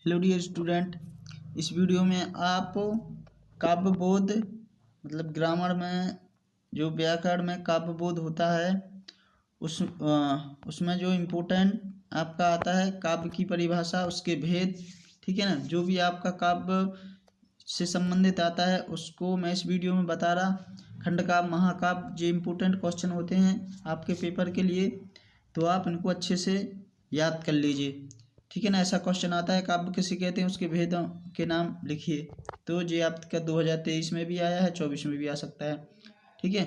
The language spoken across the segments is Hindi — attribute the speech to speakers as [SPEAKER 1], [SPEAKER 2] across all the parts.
[SPEAKER 1] हेलो डियर स्टूडेंट, इस वीडियो में आप काव्यबोध मतलब ग्रामर में जो व्याकरण में काव्यबोध होता है उसमें जो इम्पोर्टेंट आपका आता है काव्य की परिभाषा, उसके भेद, ठीक है ना। जो भी आपका काव्य से संबंधित आता है उसको मैं इस वीडियो में बता रहा। खंड काव्य, महाकाव्य, जो इम्पोर्टेंट क्वेश्चन होते हैं आपके पेपर के लिए, तो आप इनको अच्छे से याद कर लीजिए, ठीक है ना। ऐसा क्वेश्चन आता है काव्य किसे कहते हैं, उसके भेदों के नाम लिखिए। तो ये आपका 2023 में भी आया है, 24 में भी आ सकता है, ठीक है।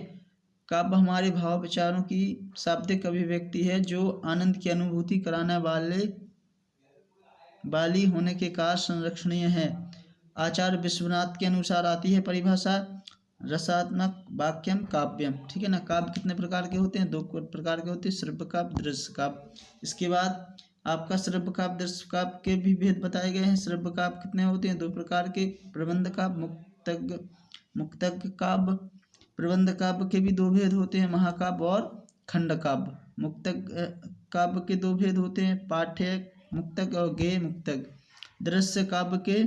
[SPEAKER 1] काव्य हमारे भाव विचारों की शाब्दिक अभिव्यक्ति है जो आनंद की अनुभूति कराने वाली होने के कारण संरक्षणीय है। आचार्य विश्वनाथ के अनुसार आती है परिभाषा रसात्मक वाक्यम काव्यम, ठीक है ना। काव्य कितने प्रकार के होते हैं? दो प्रकार के होते हैं, श्रव्य काव्य, दृश्य काव्य। इसके बाद आपका श्रव्य काव्य, दृश्य काव्य के भी भेद बताए गए हैं। श्रव्य काव्य कितने होते हैं? दो प्रकार के, प्रबंध काव्य, मुक्तक काव्य। प्रबंध काव्य के भी दो भेद होते हैं, महाकाव्य और खंड काव्य। मुक्तक काव्य के दो भेद होते हैं, पाठ्य मुक्तक और गेय मुक्तक। दृश्य काव्य के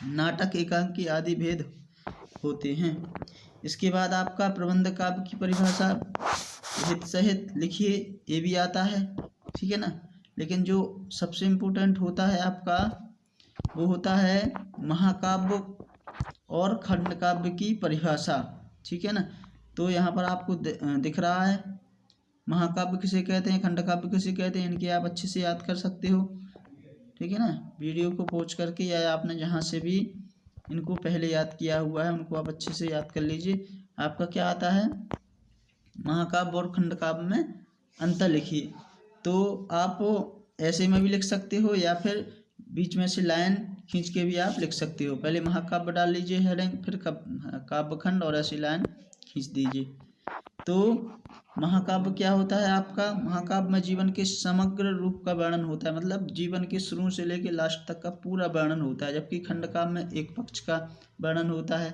[SPEAKER 1] नाटक, एकांकी आदि भेद होते हैं। इसके बाद आपका प्रबंध काव्य की परिभाषा हित सहित लिखिए, ये भी आता है, ठीक है ना। लेकिन जो सबसे इम्पोर्टेंट होता है आपका वो होता है महाकाव्य और खंड काव्य की परिभाषा, ठीक है ना। तो यहाँ पर आपको दिख रहा है महाकाव्य किसे कहते हैं, खंड काव्य किसे कहते हैं, इनकी आप अच्छे से याद कर सकते हो, ठीक है ना। वीडियो को पॉज करके या आपने जहाँ से भी इनको पहले याद किया हुआ है उनको आप अच्छे से याद कर लीजिए। आपका क्या आता है, महाकाव्य और खंड काव्य में अंतर लिखिए। तो आप ऐसे में भी लिख सकते हो या फिर बीच में से लाइन खींच के भी आप लिख सकते हो। पहले महाकाव्य डाल लीजिए हेडिंग, फिर काव्यखंड, और ऐसी लाइन खींच दीजिए। तो महाकाव्य क्या होता है आपका? महाकाव्य में जीवन के समग्र रूप का वर्णन होता है, मतलब जीवन के शुरू से लेकर लास्ट तक का पूरा वर्णन होता है, जबकि खंड काव्य में एक पक्ष का वर्णन होता है,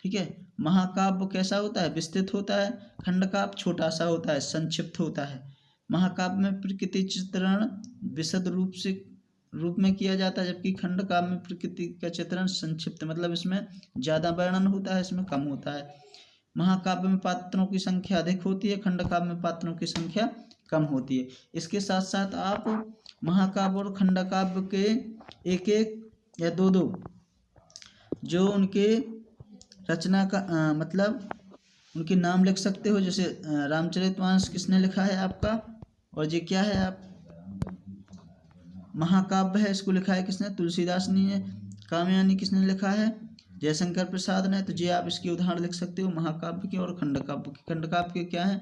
[SPEAKER 1] ठीक है। महाकाव्य कैसा होता है? विस्तृत होता है। खंड काव्य छोटा सा होता है, संक्षिप्त होता है। महाकाव्य में प्रकृति चित्रण विशद रूप में किया जाता है, जबकि खंड काव्य में प्रकृति का चित्रण संक्षिप्त, मतलब इसमें ज़्यादा वर्णन होता है, इसमें कम होता है। महाकाव्य में पात्रों की संख्या अधिक होती है, खंड काव्य में पात्रों की संख्या कम होती है। इसके साथ साथ आप महाकाव्य और खंड काव्य के एक एक या दो दो जो उनके रचना का मतलब उनके नाम लिख सकते हो। जैसे रामचरितमानस किसने लिखा है आपका, और ये क्या है आप महाकाव्य है, इसको लिखा है किसने? तुलसीदास ने है। कामयानी किसने लिखा है? जयशंकर प्रसाद ने। तो ये आप इसके उदाहरण लिख सकते हो महाकाव्य के और खंड काव्य के। खंड काव्य के क्या है?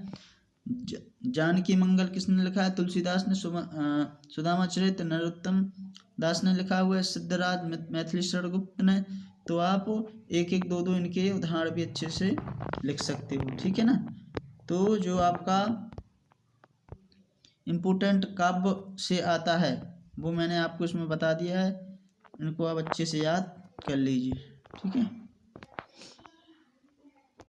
[SPEAKER 1] जानकी मंगल किसने लिखा है? तुलसीदास ने। सुदामा चरित्र नरोत्तम दास ने लिखा हुआ है। सिद्धराज मैथिली शरण ने। तो आप एक एक दो दो इनके उदाहरण भी अच्छे से लिख सकते हो, ठीक है ना। तो जो आपका इम्पोर्टेंट काव्य से आता है वो मैंने आपको इसमें बता दिया है, इनको आप अच्छे से याद कर लीजिए, ठीक है।